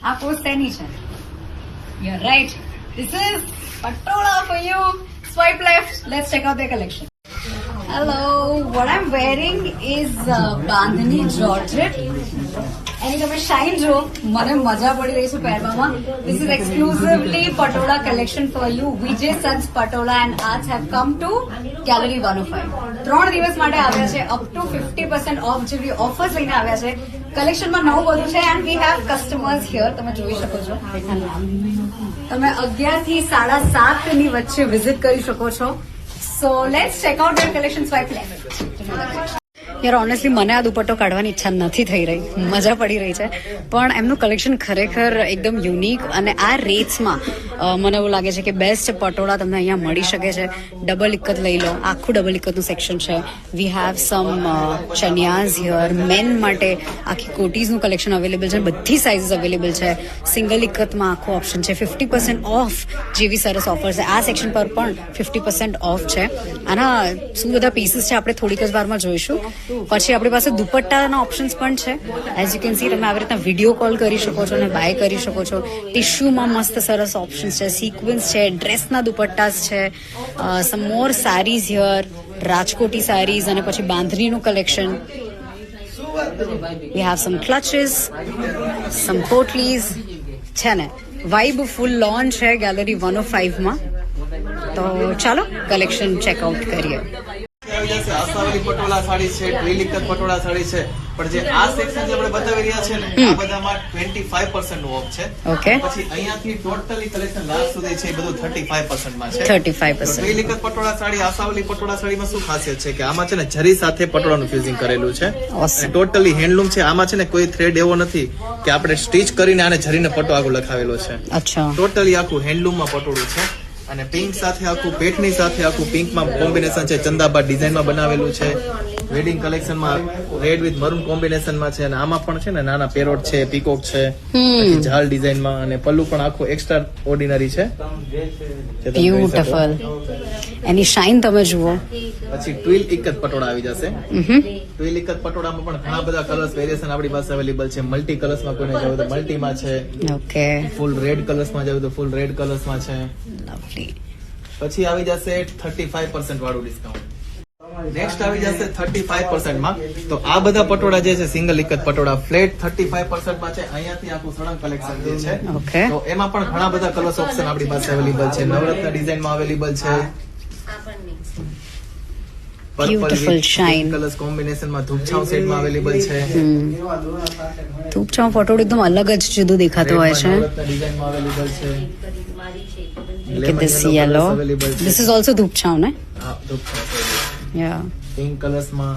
આ પોસ્ટ એની છે. You're right. This is Patola for you. Swipe left. Let's check out their collection. Hello. What I'm wearing is Bandhani Georgette. એની તમે shine જો, મને મજા પડી રહી છે પહેરવામાં. This is exclusively Patola collection for you. Vijay Sons Patola and Arts have come to Gallery 105. 3 દિવસ માટે આવ્યા છે. અપ ટુ 50% ઓફ જેવી ઓફર્સ લઈને આવ્યા છે. કલેક્શનમાં નવું બધું છે and we have customers here. તમે જોઈ શકો છો. તમે 11 થી 7:30 ની વચ્ચે વિઝિટ કરી શકો છો. So let's check out there collection. Swipe left. યાર ઓનેસ્ટલી મને આ દુપટ્ટો કાઢવાની ઈચ્છા નથી થઈ રહી. મજા પડી રહી છે પણ એમનું કલેક્શન ખરેખર એકદમ યુનિક અને આ રેટ્સમાં મને એવું લાગે છે કે બેસ્ટ પટોળા તમને અહીંયા મળી શકે છે. ડબલ ઇક્કત લઈ લો, આખું ડબલ ઇક્કતનું સેક્શન છે. We have some chaniyas here. Men માટે આખી કોટીઝનું કલેક્શન અવેલેબલ છે. બધી સાઇઝીસ અવેલેબલ છે. સિંગલ ઇક્કતમાં આખો ઓપ્શન છે. 50% ઓફ જેવી સરસ ઓફર છે. આ સેક્શન પર પણ 50% ઓફ છે. આના શું બધા પીસીસ છે આપણે થોડીક જ વારમાં જોઈશું. પછી આપણી પાસે દુપટ્ટાના ઓપ્શન્સ પણ છે. એઝ યુ કેન સી તમે આવી રીતના વિડીયો કોલ કરી શકો છો અને બાય કરી શકો છો. ટિશ્યુમાં મસ્ત સરસ ઓપ્શન્સ છે. સિક્વન્સ છે, ડ્રેસના દુપટ્ટાસ છે. સમ મોર સારીઝ હિયર, રાજકોટી સારીઝ અને પછી બાંધણીનું કલેક્શન. વી હેવ સમ ક્લચીસ, સમ પોટલીઝ છે ને. વાઇબ ફૂલ લોન છે ગેલેરી 105માં. તો ચાલો કલેક્શન ચેકઆઉટ કરીએ. આસાવાળી પટોળા સાડી છે, ટ્વિલિકત પટોળા સાડી છે, પણ જે આ સેક્શન જે આપણે બતાવી રહ્યા છે ને આ બધામાં 25% નું ઓફ છે. ઓકે. પછી અહીંયાથી ટોટલી કલેક્શન લાસ્ટ સુધી છે એ બધું 35% માં છે. 35%. ટ્વિલિકત પટોળા સાડી, આસાવાળી પટોળા સાડીમાં શું ખાસિયત છે કે આમાં છે ને જરી સાથે પટોળાનું ફ્યુઝિંગ કરેલું છે. અને ટોટલી હેન્ડલૂમ છે. આમાં છે ને કોઈ થ્રેડ એવો નથી કે આપણે સ્ટીચ કરીને આને જરીને પટો આગળ લખાવેલો છે. અચ્છા. ટોટલી આખું હેન્ડલૂમમાં પટોળું છે. અને પિંક સાથે આખું પેટની સાથે આખું પિંકમાં કોમ્બિનેશન છે. ચંદાબા ડિઝાઇનમાં બનાવેલું છે. વેડિંગ કલેક્શનમાં રેડ વિથ મરૂન કોમ્બિનેશનમાં છે. અને આમાં પણ છે ને નાના પેરોટ છે, પીકોક છે, પછી ઝાલ ડિઝાઇનમાં. અને પલ્લુ પણ આખું એક્સ્ટ્રા ઓર્ડિનરી છે. બ્યુટીફુલ. એની શાઇન તમે જુઓ. પછી ટ્વિલ ઇકત પટોળા આવી જશે. ટ્વિલ ઇકત પટોળામાં પણ ઘણા બધા કલર્સ વેરિએશન આપણી પાસે અવેલેબલ છે. મલ્ટી કલર્સમાં કોઈને જવું તો મલ્ટીમાં છે. ઓકે. ફૂલ રેડ કલર્સમાં જવું તો ફૂલ રેડ કલર્સમાં છે. પછી આવી જશે 35% વાળું ડિસ્કાઉન્ટ. નેક્સ્ટ આવી જશે 35% માં. તો આ બધા પટોળા જે છે સિંગલ ઇકત પટોળા ફ્લેટ 35% માં છે. અહીંયાથી આખું સળંગ કલેક્શન જે છે તો એમાં પણ ઘણા બધા કલર્સ ઓપ્શન આપણી પાસે અવેલેબલ છે. નવરત્ન ડિઝાઇનમાં અવેલેબલ છે. બ્યુટીફુલ શાઇન કલર્સ કોમ્બિનેશનમાં ધૂપછાંવ સેટમાં અવેલેબલ છે. ધૂપછાંવ પટોળું એકદમ અલગ જ જુદું દેખાતું હોય છે. નવરત્ન ડિઝાઇનમાં અવેલેબલ છે. Look at this yellow. This is also ધૂપછાંવ ને? હા, ધૂપછાંવ. Yeah. પિંક કલર્સમાં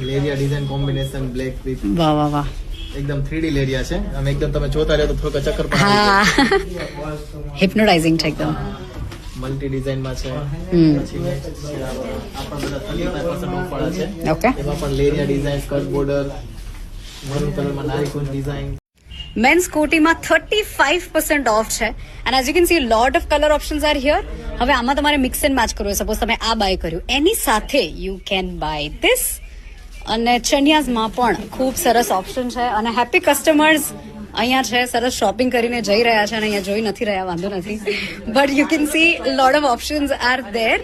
લેરિયા ડિઝાઇન કોમ્બિનેશન બ્લેક વિથ. વાહ વાહ વાહ. એકદમ 3D લેરિયા છે. આમ એકદમ તમે જોતા રહ્યો તો થોડુંક ચક્કર પણ હા. હિપ્નોટાઇઝિંગ છે એકદમ. મલ્ટી ડિઝાઇનમાં છે. પછી next છે આ પણ બધા 35% ઓફ વાળા છે. ઓકે. એમાં પણ લેરિયા ડિઝાઇન, સ્કર્ટ બોર્ડર, મરૂન કલરમાં નારીકુંજ ડિઝાઇન. મેન્સ કોટીમાં 35% ઓફ છે. And as you can see lot of colour options R here. હવે આમાં તમારે મિક્સ એન્ડ મેચ કરવું હોય. સપોઝ તમે આ બાય કર્યું, એની સાથે યુ કેન બાય ધીસ. અને ચનિયાઝમાં પણ ખૂબ સરસ ઓપ્શન છે. અને હેપી કસ્ટમર્સ અહીંયા છે, સરસ શોપિંગ કરીને જઈ રહ્યા છે અને અહીંયા જોઈ નથી રહ્યા, વાંધો નથી. But you can see lot of options are there.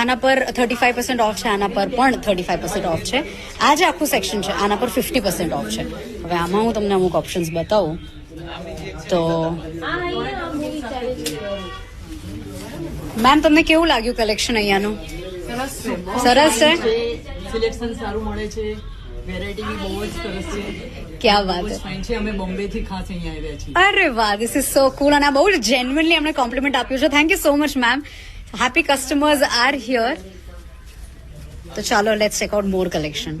આના પર 35% ઓફ છે, આના પર પણ 35% ઓફ છે. આ જે આખું સેક્શન છે આના પર 50% ઓફ છે. હવે આમાં હું તમને અમુક ઓપ્શન્સ બતાવું તો મેમ તમને કેવું લાગ્યું કલેક્શન અહીંયાનું? સરસ છે. સિલેક્શન સારું મળે છે. વેરાયટી બી બહુ જ સરસ છે. ક્યાં વાત છે. અમે બોમ્બે થી ખાસ અહીંયા આવ્યા છીએ. અરે વાહ, ધીસ ઇઝ સો કુલ. અને આ બહુ જેન્યુઇનલી અમને કોમ્પ્લિમેન્ટ આપ્યું છે. Thank you so much ma'am. Happy customers are here. તો ચાલો let's check out more collection.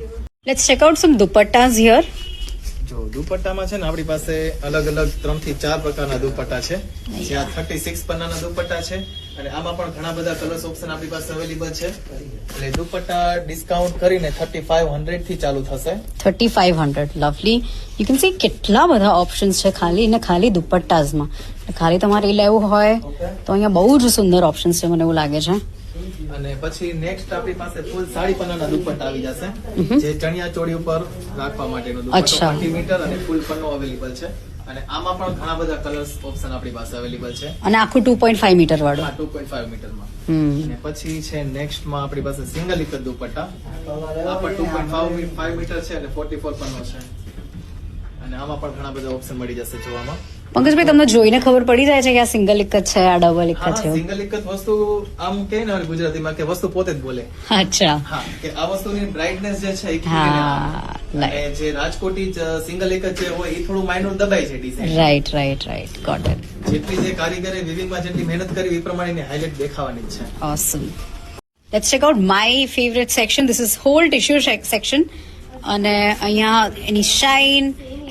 Let's check out some dupattas here. જો દુપટ્ટામાં છે ને આપણી પાસે અલગ અલગ 3 થી 4 પ્રકારના દુપટ્ટા છે. જ્યાં 36 પન્નાના દુપટ્ટા છે. અને આમાં પણ ઘણા બધા કલર્સ ઓપ્શન આપણી પાસે અવેલેબલ છે. એટલે દુપટ્ટા ડિસ્કાઉન્ટ કરીને 3500 થી ચાલુ થશે. 3500. લવલી. યુ કેન સી કેટલા બધા ઓપ્શન્સ છે ખાલી ને ખાલી દુપટ્ટાઝમાં. ખાલી તમારે લેવું હોય તો અહીંયા બહુ જ સુંદર ઓપ્શન્સ છે મને એવું લાગે છે. અને પછી નેક્સ્ટ આપણી પાસે ફૂલ સાડી પન્નાના દુપટ્ટા આવી જશે જે ચણિયા ચોળી ઉપર રાખવા માટેનો દુપટ્ટો અચ્છા. 30 મીટર અને ફૂલ પન્નો અવેલેબલ છે અને આમાં પણ ઘણા બધા કલર્સ ઓપ્શન આપણી પાસે અવેલેબલ છે અને આખું 2.5 મીટર વાળું. આ 2.5 મીટરમાં હમ. અને પછી છે નેક્સ્ટ માં આપણી પાસે સિંગલ એક જ દુપટ્ટા આ પણ 2.5 મીટર છે અને 44 પન્નો છે અને આમાં પણ ઘણા બધા ઓપ્શન મળી જશે જોવામાં. પંકજભાઈ તમને જોઈને ખબર પડી જાય છે કે આ સિંગલ એક જ છે, આ ડબલ એક જ હા છે? સિંગલ એક જ વસ્તુ આમ કે ને ગુજરાતીમાં કે વસ્તુ પોતે જ બોલે. અચ્છા. હા કે આ વસ્તુની બ્રાઇટનેસ જે છે એ હા, ખીલીને આવે. અને જે રાજકોટી સિંગલ એક જ જે હોય એ થોડું માઇનોર દબાય છે ડિઝાઇન. Right got it. જેટલી જે કારીગરે વિવિંગમાં જેટલી મહેનત કરી એ પ્રમાણેની હાઇલાઇટ દેખાવાની જ છે. Awesome. Let's check out my favorite section. This is whole tissue section. અને અહીંયા એની શાઇન,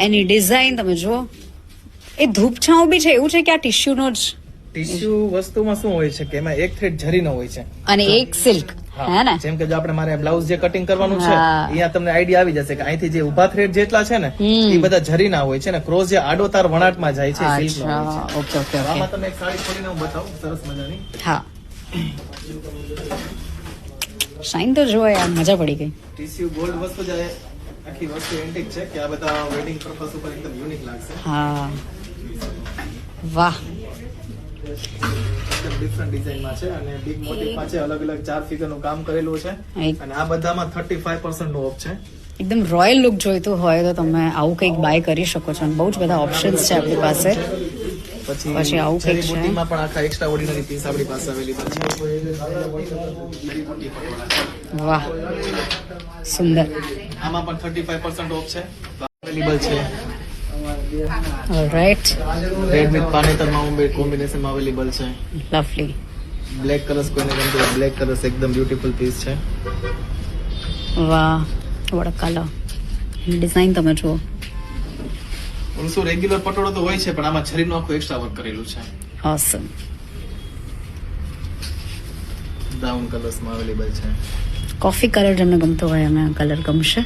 એની ડિઝાઇન તમે જુઓ. એ ધૂપછાંવ બી છે, એવું છે કે આ ટિશ્યુનો જ ટિશ્યુ વસ્તુમાં શું હોય છે કે એમાં એક થ્રેડ જરીનો હોય છે અને એક સિલ્ક, હે ને? જેમ કે જો આપણે મારે બ્લાઉઝ જે કટિંગ કરવાનું છે હા. અહીંયા તમને આઈડિયા આવી જશે કે અહીંથી જે ઉભા થ્રેડ જેટલા છે ને એ બધા જરીના હોય છે ને ક્રોસ જે આડો તાર વણાટમાં જાય છે એ સિલ્કનો હોય છે. અચ્છા, ઓકે ઓકે આમાં ઓકે. તમને એક સાડી ખોલીને હું બતાવું સરસ મજાની. હા, શાઇન તો જુઓ યાર, મજા પડી ગઈ. ટીસ્યુ ગોલ્ડ વસ્તુ જે આખી વસ્તુ એન્ટિક છે કે આ બધા વેડિંગ પર્પસ ઉપર એકદમ યુનિક લાગશે. હા, વાહ. એકદમ ડિફરન્ટ ડિઝાઇનમાં છે અને બિગ મોટિફમાં છે, અલગ અલગ 4 ફિગરનું કામ કરેલું છે એક- અને આ બધામાં 35% નું ઓફ છે. એકદમ રોયલ લુક જોઈતું હોય તો તમે આવું કંઈક બાય કરી શકો છો અને બહુ જ બધા ઓપ્શન્સ છે આપણી પાસે. પછી આવું કંઈક છે. જરીબુટ્ટીમાં પણ આખા એક્સ્ટ્રા ઓર્ડિનરી પીસ આપણી પાસે અવેલેબલ છે. જરીબુટ્ટી પટોળા. વાહ, સુંદર. આમાં પણ 35% ઓફ છે અવેલેબલ છે. ઓલરાઈટ, રેડ વિથ પાનેતરમાં કોમ્બિનેશનમાં અવેલેબલ છે. લવલી. બ્લેક કલર્સ કોઈને ગમતું હોય બ્લેક કલર્સ એકદમ બ્યુટીફુલ પીસ છે. વાહ, વોટ અ કલર. ડિઝાઇન તમે જુઓ. શું રેગ્યુલર પટોળો તો હોય છે પણ આમાં છરીનું આખું એક્સ્ટ્રા વર્ક કરેલું છે. ઓસમ. બ્રાઉન કલર્સમાં અવેલેબલ છે. કોફી કલર જેમને ગમતો હોય એમને કલર ગમશે.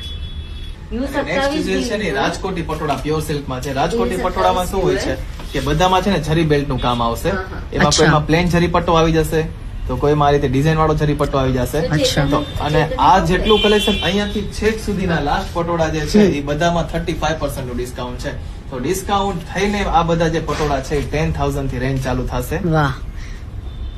નેક્સ્ટ જે છે ને રાજકોટી પટોળા પ્યોર સિલ્કમાં છે. રાજકોટી પટોળામાં શું હોય છે કે બધામાં છે ને જરી બેલ્ટ નું કામ આવશે. એમાં અચ્છા. કોઈમાં પ્લેન જરી પટ્ટો આવી જશે તો કોઈમાં આ રીતે ડિઝાઇન વાળો જરી પટ્ટો આવી જશે. અચ્છા. તો અને આ જેટલું કલેક્શન અહીંયાથી છેક સુધીના લાસ્ટ પટોળા જે છે એ બધામાં 35% નું ડિસ્કાઉન્ટ છે. તો ડિસ્કાઉન્ટ થઈને આ બધા જે પટોળા છે એ 10,000 થી રેન્જ ચાલુ થશે. વાહ,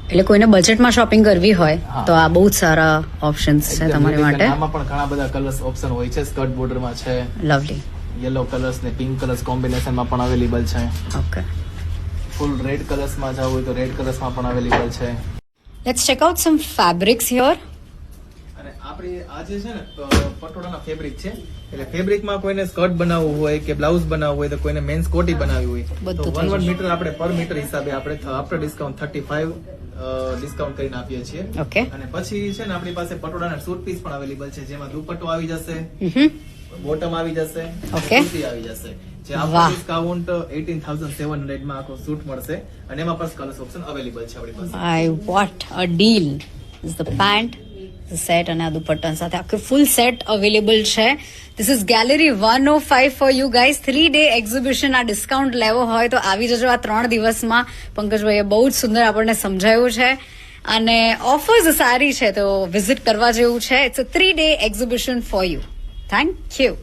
એટલે કોઈને બજેટમાં શોપિંગ કરવી હોય હા. તો આ બહુ જ સારા ઓપ્શન્સ છે એકદમ તમારી unique માટે. અને આમાં પણ ઘણા બધા કલર્સ ઓપ્શન હોય છે. સ્કર્ટ બોર્ડરમાં છે, લવલી. યલો કલર્સ ને પિંક કલર્સ કોમ્બિનેશનમાં પણ અવેલેબલ છે. ઓકે, ફૂલ રેડ કલર્સમાં જવું હોય તો રેડ કલર્સમાં પણ અવેલેબલ છે. Let's check out some fabrics here. અને આપણી આ જે છે ને પટોળાના ફેબ્રિક છે એટલે ફેબ્રિકમાં કોઈને સ્કર્ટ બનાવવું હોય કે બ્લાઉઝ બનાવવું હોય તો કોઈને મેન્સ કોટી બનાવવી હોય બધું તો થઈ 1 જશે. મીટર આપણે પર મીટર હિસાબે આપણે આફ્ટર ડિસ્કાઉન્ટ 35 ડિસ્કાઉન્ટ કરીને આપીએ છીએ. ઓકે. અને પછી છે ને આપણી પાસે પટોળાના સૂટ પીસ પણ અવેલેબલ છે જેમાં દુપટ્ટો આવી જશે, બોટમ આવી જશે, Okay. કુર્તી આવી જશે. જે વાહ. આફ્ટર ડિસ્કાઉન્ટ 18,700 માં આખો સૂટ મળશે અને એમાં પણ કલર્સ ઓપ્શન અવેલેબલ છે આપણી પાસે. I what a deal. Is the pant, the set અને આ દુપટ્ટા સાથે આખું ફૂલ સેટ અવેલેબલ છે. This is gallery 105 for you guys. 3-day exhibition. આ ડિસ્કાઉન્ટ લેવો હોય તો આવી જજો આ 3 દિવસમાં. પંકજભાઈએ બહુ જ સુંદર આપણને સમજાયું છે અને ઓફર્સ સારી છે તો વિઝિટ કરવા જેવું છે. It's a 3-day exhibition for you. Thank you.